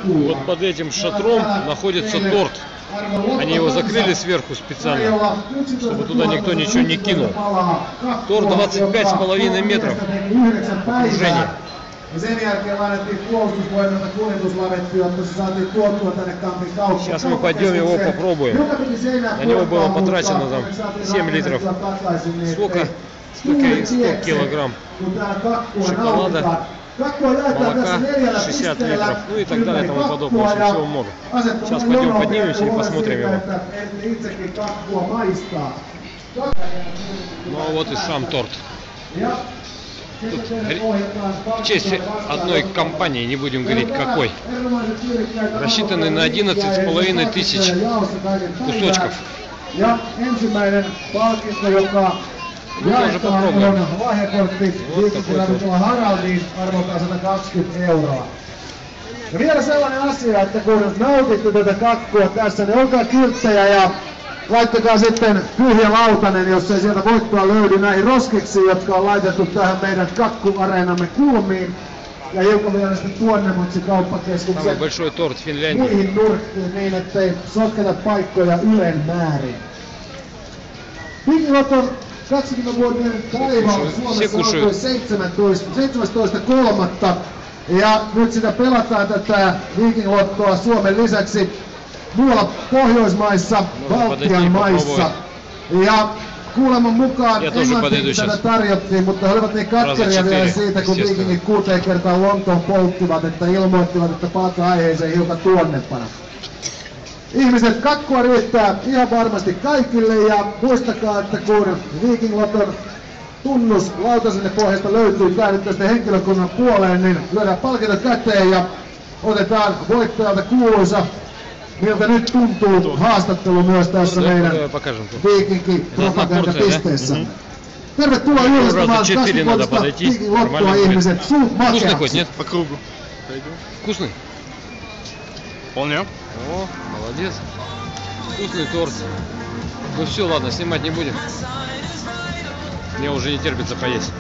Вот под этим шатром находится торт. Они его закрыли сверху специально, чтобы туда никто ничего не кинул. Торт 25,5 метров окружение. Сейчас мы пойдем его попробуем. На него было потрачено там 7 литров сока, 100 килограмм шоколада, молока 60 литров, ну и так далее, тому подобное. Очень всего много. Сейчас пойдем поднимемся и посмотрим его. Ну а вот и сам торт. Тут в честь одной компании, не будем говорить какой, рассчитанный на 11,5 тысяч кусочков. Мы тоже попробуем. Вот ja vielä sellainen asia, että kun nautitte tätä kakkua tässä, niin olkaa kilttejä ja laittakaa sitten tyhjä lautanen, jos ei sieltä voittoa löydy näihin roskiksiin, jotka on laitettu tähän meidän kakkuareenamme kulmiin. Ja hiukan vielä sitten tuonnemmaksi kauppakeskuksen muihin nurkkiin niin, ettei sotketa paikkoja ylen määrin. Viking Loton 20-vuotinen taivaalla Suomessa alkoi 17.3. Ja nyt sitä pelataan tätä Viking Lottoa Suomen lisäksi muualla Pohjoismaissa, Baltian maissa. Ja kuuleman mukaan englantiin tätä tarjottiin, mutta he olivat niin katkeria vielä siitä, kun Vikingit 6 kertaa Lontoon polttivat, että ilmoittivat, että palataan aiheeseen hiukan tuonnepana. Ihmiset, kakkua riittää ihan varmasti kaikille ja muistakaa, että kun Viking Loton tunnus lautasenne pohjasta löytyy päädyttäisten henkilökunnan puoleen, niin lyödään palkinto käteen ja otetaan voittajalta kuuluisa, miltä nyt tuntuu, haastattelu myös tässä meidän Viikinki-propagandapisteessä. Tervetuloa juhlistamaan 2-vuotista Viking Lottoa ihmiset suut makeaksi. Вкусный? Вполне. О, молодец. Вкусный торт. Ну все, ладно, снимать не будем. Мне уже не терпится поесть.